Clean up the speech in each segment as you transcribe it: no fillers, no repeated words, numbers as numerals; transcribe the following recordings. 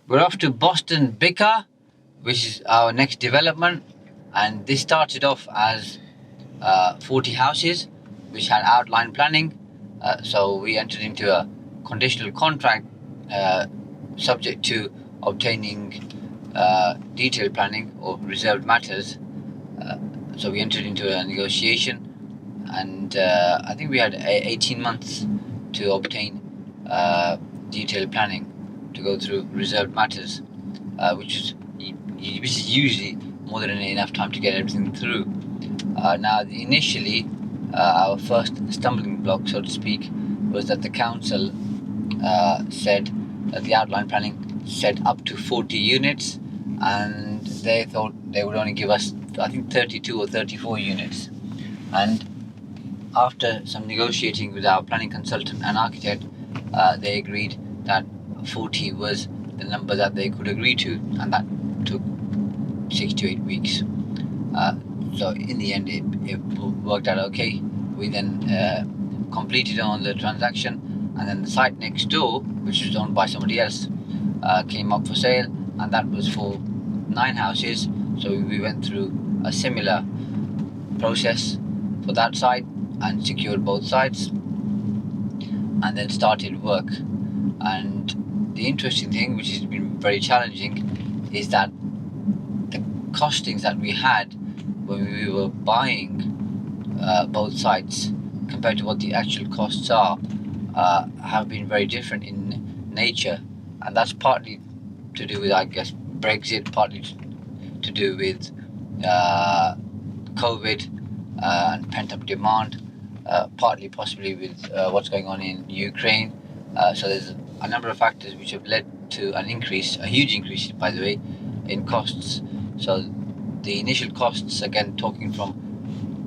We're off to Boston Bicker, which is our next development, and this started off as 40 houses, which had outline planning. So we entered into a conditional contract subject to obtaining detailed planning or reserved matters. So we entered into a negotiation, and I think we had 18 months to obtain detailed planning to go through reserved matters, which is usually more than enough time to get everything through. Now, initially, our first stumbling block, so to speak, was that the council said that the outline planning said up to 40 units, and they thought they would only give us, I think, 32 or 34 units. And after some negotiating with our planning consultant and architect, they agreed that 40 was the number that they could agree to, and that took 6 to 8 weeks. So in the end, it worked out okay. We then completed on the transaction, and then the site next door, which was owned by somebody else, came up for sale, and that was for 9 houses. So we went through a similar process for that site and secured both sites, and then started work. And the interesting thing, which has been very challenging, is that the costings that we had when we were buying both sites compared to what the actual costs are have been very different in nature, and that's partly to do with, I guess, Brexit, partly to do with COVID and pent-up demand, partly possibly with what's going on in Ukraine. So there's a number of factors which have led to an increase, a huge increase, by the way, in costs. So the initial costs, again talking from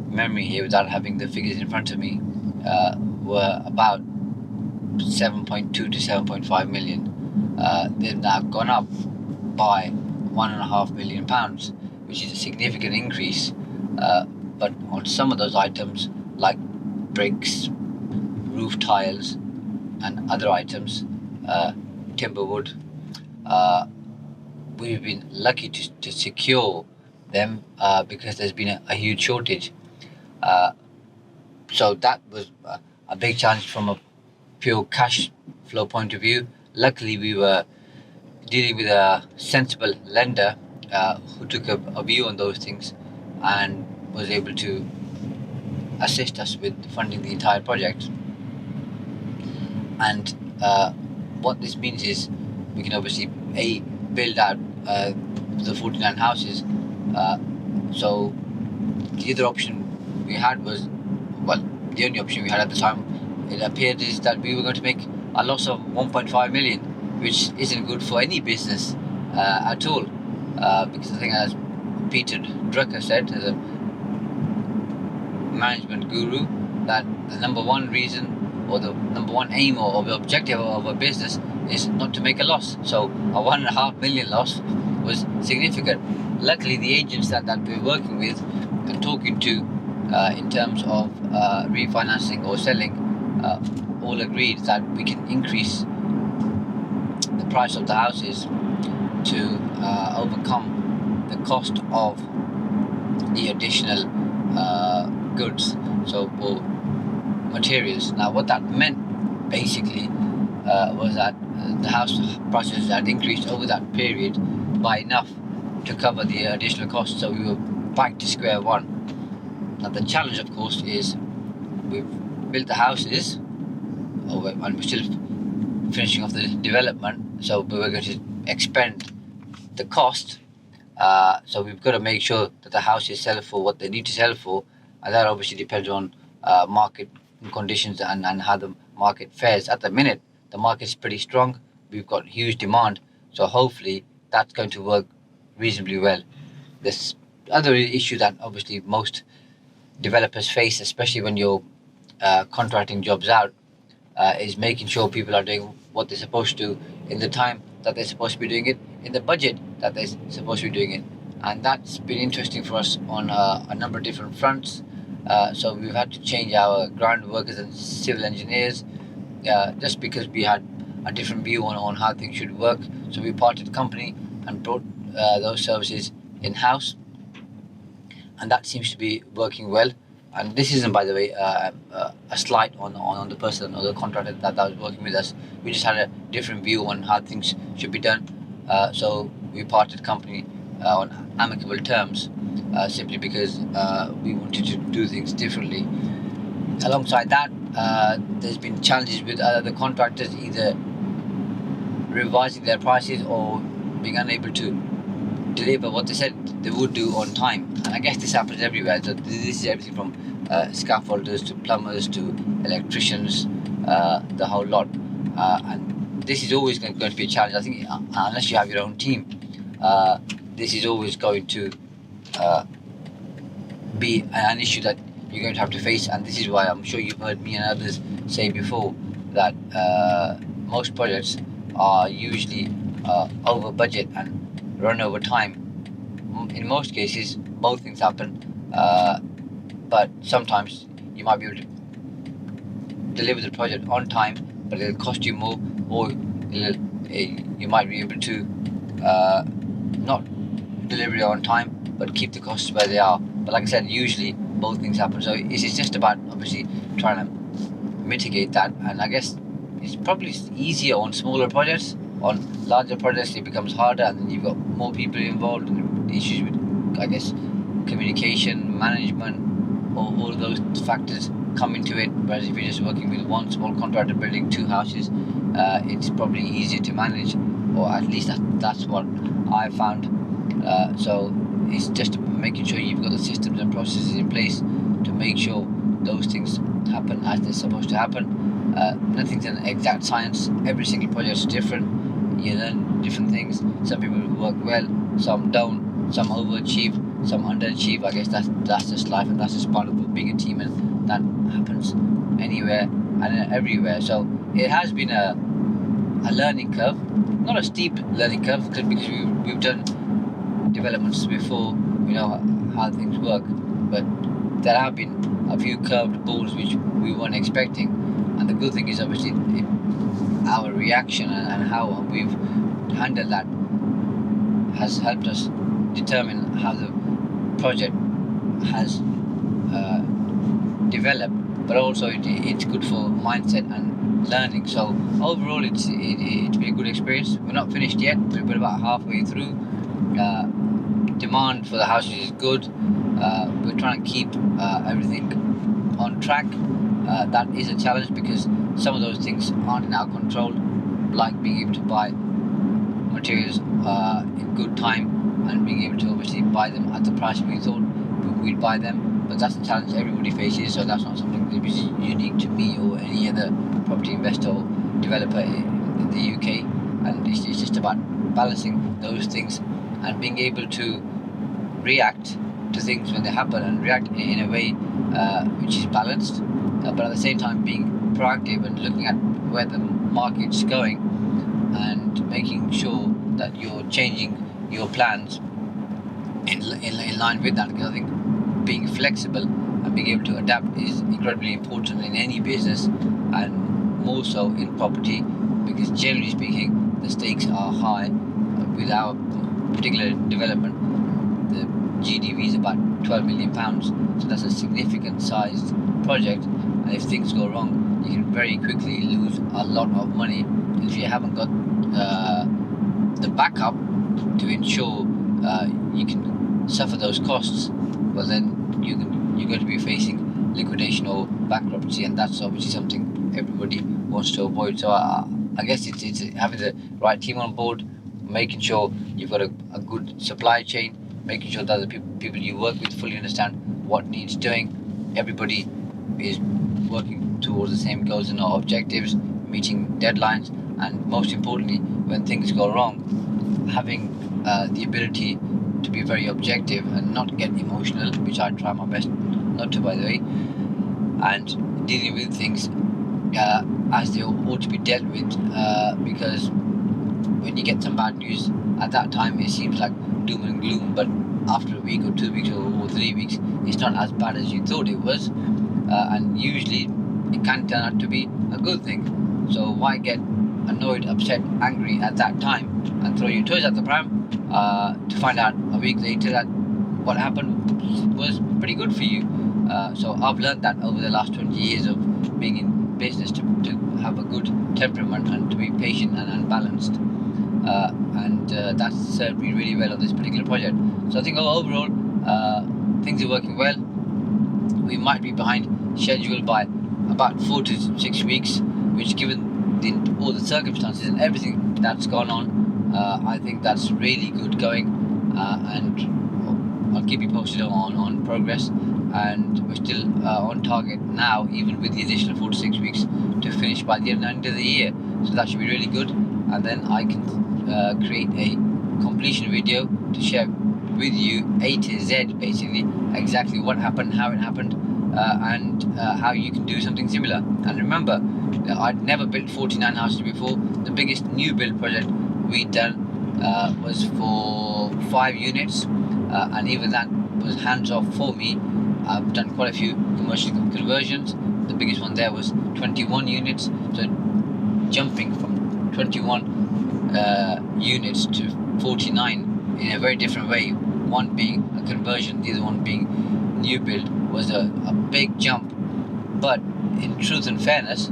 memory here without having the figures in front of me, were about 7.2 to 7.5 million. They've now gone up by £1.5 million, which is a significant increase. But on some of those items, like bricks, roof tiles, and other items, timber wood, we've been lucky to secure them because there's been a huge shortage. So that was a big challenge from a pure cash flow point of view. Luckily, we were dealing with a sensible lender who took a view on those things and was able to assist us with funding the entire project. And what this means is we can obviously build out the 49 houses. So the other option we had was, well, the only option we had at the time, it appeared, is that we were going to make a loss of 1.5 million, which isn't good for any business at all. Because I think, as Peter Drucker said, as a management guru, that the number one reason or the number one aim or the objective of a business is not to make a loss. So a 1.5 million loss was significant. Luckily, the agents that we're working with and talking to in terms of refinancing or selling all agreed that we can increase the price of the houses to overcome the cost of the additional goods, so for materials. Now, what that meant basically was that the house prices had increased over that period by enough to cover the additional costs, so we were back to square one. Now, the challenge, of course, is we've built the houses, and we're still finishing off the development, so we were going to expend the cost. So we've got to make sure that the houses sell for what they need to sell for, and that obviously depends on market conditions and how the market fares. At the minute, the market's pretty strong. We've got huge demand, so hopefully that's going to work reasonably well. This other issue that obviously most developers face, especially when you're contracting jobs out, is making sure people are doing what they're supposed to in the time that they're supposed to be doing it, in the budget that they're supposed to be doing it. And that's been interesting for us on a number of different fronts. So we've had to change our ground workers and civil engineers just because we had a different view on how things should work. So we parted company and brought those services in-house, and that seems to be working well. And this isn't, by the way, a slight on the person or the contractor that was working with us. We just had a different view on how things should be done. So we parted company on amicable terms, simply because we wanted to do things differently. Alongside that, there's been challenges with other contractors either revising their prices or being unable to deliver what they said they would do on time. And I guess this happens everywhere. So this is everything from scaffolders to plumbers to electricians, the whole lot. And this is always going to be a challenge. I think unless you have your own team, this is always going to be an issue that you're going to have to face. And this is why I'm sure you've heard me and others say before that most projects are usually over budget and run over time. In most cases, both things happen, but sometimes you might be able to deliver the project on time, but it'll cost you more, or you might be able to not deliver it on time, but keep the costs where they are. But like I said, usually both things happen. So it's just about obviously trying to mitigate that. And I guess it's probably easier on smaller projects. On larger projects, it becomes harder, and then you've got more people involved, and issues with, I guess, communication, management, all of those factors come into it. Whereas if you're just working with one small contractor building 2 houses, it's probably easier to manage, or at least that's what I found. So it's just making sure you've got the systems and processes in place to make sure those things happen as they're supposed to happen. Nothing's an exact science. Every single project is different. You learn different things. Some people work well, some don't, some overachieve, some underachieve. I guess that's just life, and that's just part of being a team, and that happens anywhere and everywhere. So it has been a learning curve, not a steep learning curve, because we've done developments before, we know how things work, but there have been a few curved balls which we weren't expecting. And the good thing is obviously our reaction and how we've handled that has helped us determine how the project has developed, but also it's good for mindset and learning. So overall it's been a good experience. We're not finished yet, we're about halfway through. Demand for the houses is good. We're trying to keep everything on track. That is a challenge because some of those things aren't in our control, like being able to buy materials in good time and being able to obviously buy them at the price we thought we'd buy them. But that's a challenge everybody faces, so that's not something that is unique to me or any other property investor or developer in the UK. And it's just about balancing those things and being able to react to things when they happen, and react in a way which is balanced, but at the same time being proactive and looking at where the market's going and making sure that you're changing your plans in line with that. Because I think being flexible and being able to adapt is incredibly important in any business, and more so in property, because generally speaking the stakes are high. With our particular development, the GDV is about £12 million, so that's a significant sized project, and if things go wrong you can very quickly lose a lot of money if you haven't got the backup to ensure you can suffer those costs. Well, then you're going to be facing liquidation or bankruptcy, and that's obviously something everybody wants to avoid. So I guess it's having the right team on board, making sure you've got a good supply chain, making sure that the people you work with fully understand what needs doing. Everybody is working towards the same goals and objectives, meeting deadlines, and most importantly, when things go wrong, having the ability to be very objective and not get emotional, which I try my best not to, by the way, and dealing with things as they ought to be dealt with, because when you get some bad news at that time it seems like doom and gloom, but after a week or 2 weeks or 3 weeks it's not as bad as you thought it was, and usually it can turn out to be a good thing. So why get annoyed, upset, angry at that time and throw your toys at the pram to find out a week later that what happened was pretty good for you. So I've learned that over the last 20 years of being in business to have a good temperament and to be patient and balanced. And that's served me really well on this particular project. So I think overall things are working well. We might be behind schedule by about 4 to 6 weeks, which given all the circumstances and everything that's gone on, I think that's really good going, and I'll keep you posted on progress. And we're still on target now, even with the additional 4 to 6 weeks, to finish by the end of the year. So that should be really good, and then I can create a completion video to share with you A to Z, basically exactly what happened, how it happened, and how you can do something similar. And remember, I'd never built 49 houses before. The biggest new build project we'd done was for 5 units, and even that was hands off for me. I've done quite a few commercial conversions. The biggest one there was 21 units, so jumping from 21 units to 49 in a very different way, one being a conversion, the other one being new build, was a big jump. But in truth and fairness,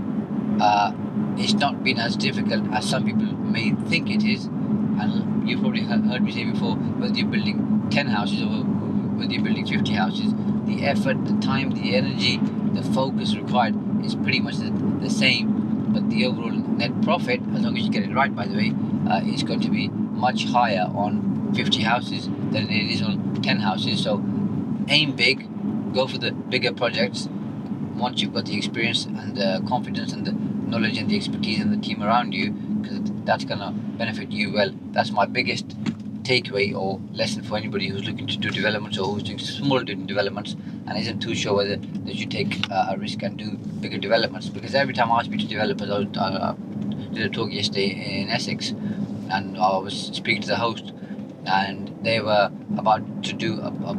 it's not been as difficult as some people may think it is. And you've probably heard me say before, whether you're building 10 houses or whether you're building 50 houses, the effort, the time, the energy, the focus required is pretty much the same. But the overall net profit, as long as you get it right, by the way, is going to be much higher on 50 houses than it is on 10 houses. So aim big, go for the bigger projects once you've got the experience and the confidence and the knowledge and the expertise and the team around you, because that's going to benefit you well. That's my biggest takeaway or lesson for anybody who's looking to do developments or who's doing small developments and isn't too sure whether they should take a risk and do bigger developments. Because every time I speak to developers, I did a talk yesterday in Essex, and I was speaking to the host, and they were about to do a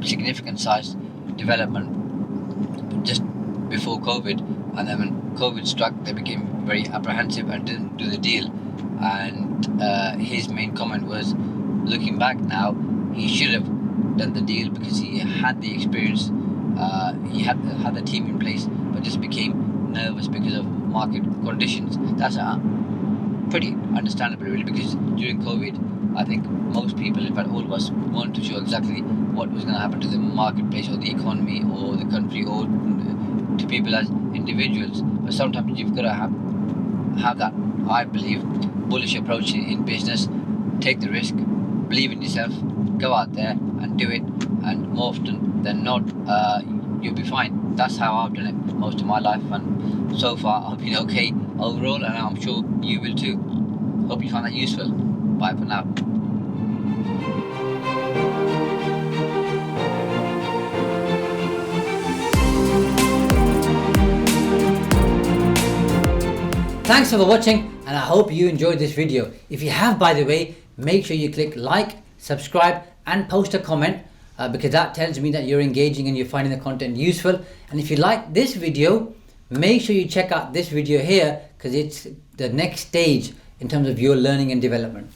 significant size development just before COVID, and then when COVID struck, they became very apprehensive and didn't do the deal. And his main comment was, looking back now, he should have done the deal because he had the experience, he had the team in place, but just became nervous because of market conditions. That's pretty understandable, really, because during COVID, I think most people, in fact all of us, weren't too sure exactly what was going to happen to the marketplace or the economy or the country or to people as individuals. But sometimes you've got to have that, I believe, bullish approach in business. Take the risk, believe in yourself, go out there and do it, and more often than not, you'll be fine. That's how I've done it most of my life, and so far I've been okay overall, and I'm sure you will too. Hope you find that useful. Bye for now. Thanks for watching, and I hope you enjoyed this video. If you have, by the way, make sure you click like, subscribe and post a comment, because that tells me that you're engaging and you're finding the content useful. And if you like this video, make sure you check out this video here, because it's the next stage in terms of your learning and development.